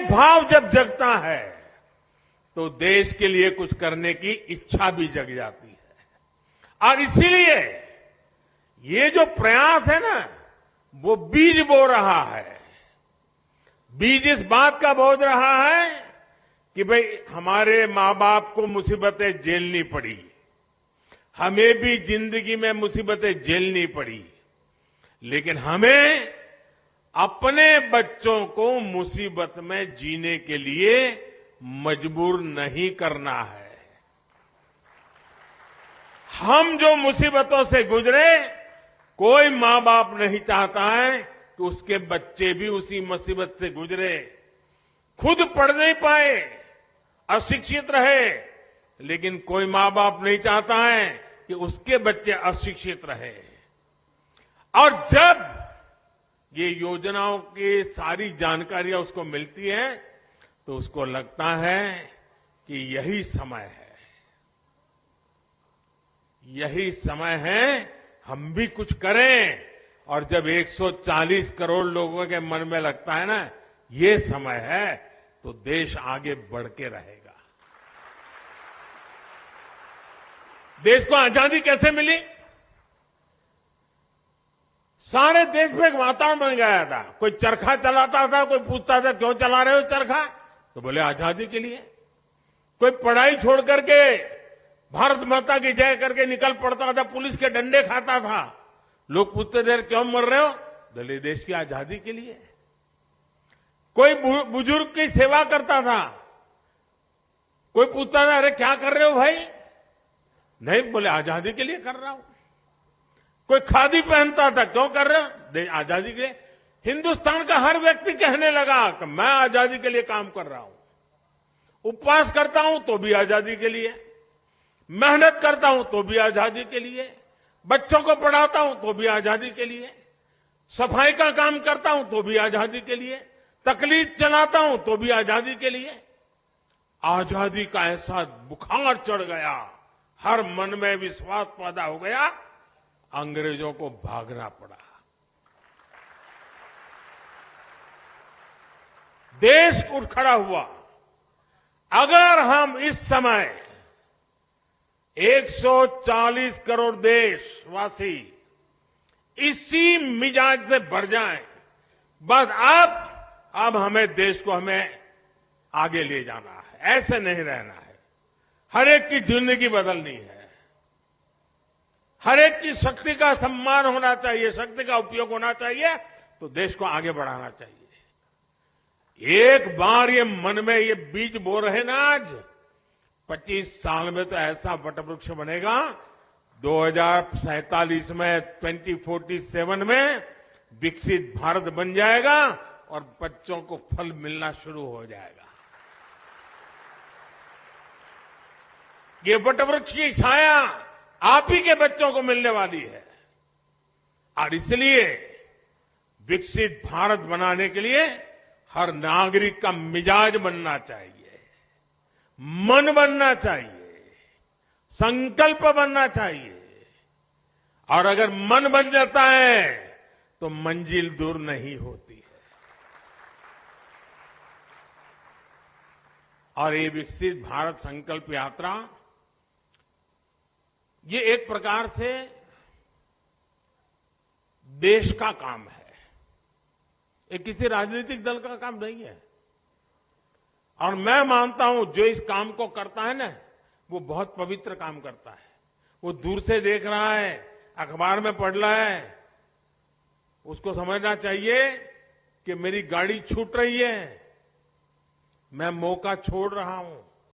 भाव जब जगता है तो देश के लिए कुछ करने की इच्छा भी जग जाती है। और इसीलिए ये जो प्रयास है ना, वो बीज बो रहा है। बीज इस बात का बो रहा है कि भाई हमारे मां बाप को मुसीबतें झेलनी पड़ी, हमें भी जिंदगी में मुसीबतें झेलनी पड़ी, लेकिन हमें अपने बच्चों को मुसीबत में जीने के लिए मजबूर नहीं करना है। हम जो मुसीबतों से गुजरे, कोई मां बाप नहीं चाहता है कि उसके बच्चे भी उसी मुसीबत से गुजरे। खुद पढ़ नहीं पाए, अशिक्षित रहे, लेकिन कोई मां बाप नहीं चाहता है कि उसके बच्चे अशिक्षित रहे। और जब ये योजनाओं की सारी जानकारियां उसको मिलती है तो उसको लगता है कि यही समय है, यही समय है हम भी कुछ करें। और जब 140 करोड़ लोगों के मन में लगता है ना ये समय है, तो देश आगे बढ़ के रहेगा। देश को आजादी कैसे मिली? सारे देश में एक वातावरण बन गया था। कोई चरखा चलाता था, कोई पूछता था क्यों चला रहे हो चरखा, तो बोले आजादी के लिए। कोई पढ़ाई छोड़ करके भारत माता की जय करके निकल पड़ता था, पुलिस के डंडे खाता था। लोग पूछते थे क्यों मर रहे हो, बोले देश की आजादी के लिए। कोई बुजुर्ग की सेवा करता था, कोई पूछता था अरे क्या कर रहे हो भाई, नहीं बोले आजादी के लिए कर रहा हूं। कोई खादी पहनता था, क्यों कर रहे हो, आजादी के लिए। हिंदुस्तान का हर व्यक्ति कहने लगा कि मैं आजादी के लिए काम कर रहा हूं। उपवास करता हूं तो भी आजादी के लिए, मेहनत करता हूं तो भी आजादी के लिए, बच्चों को पढ़ाता हूं तो भी आजादी के लिए, सफाई का काम करता हूं तो भी आजादी के लिए, तकलीफ चलाता हूं तो भी आजादी के लिए। आजादी का ऐसा बुखार चढ़ गया, हर मन में विश्वास पैदा हो गया, अंग्रेजों को भागना पड़ा। देश उठ खड़ा हुआ। अगर हम इस समय 140 करोड़ देशवासी इसी मिजाज से भर जाएं, बस अब हमें देश को हमें आगे ले जाना है, ऐसे नहीं रहना है। हर एक की जिंदगी बदलनी है, हर एक की शक्ति का सम्मान होना चाहिए, शक्ति का उपयोग होना चाहिए, तो देश को आगे बढ़ाना चाहिए। एक बार ये मन में ये बीज बो रहे ना, आज 25 साल में तो ऐसा वटवृक्ष बनेगा, 2047 में 2047 में विकसित भारत बन जाएगा और बच्चों को फल मिलना शुरू हो जाएगा। ये वटवृक्ष की छाया आप ही के बच्चों को मिलने वाली है। और इसलिए विकसित भारत बनाने के लिए हर नागरिक का मिजाज बनना चाहिए, मन बनना चाहिए, संकल्प बनना चाहिए। और अगर मन बन जाता है तो मंजिल दूर नहीं होती है। और ये विकसित भारत संकल्प यात्रा, ये एक प्रकार से देश का काम है, ये किसी राजनीतिक दल का काम नहीं है। और मैं मानता हूं जो इस काम को करता है ना, वो बहुत पवित्र काम करता है। वो दूर से देख रहा है, अखबार में पढ़ रहा है, उसको समझना चाहिए कि मेरी गाड़ी छूट रही है, मैं मौका छोड़ रहा हूं।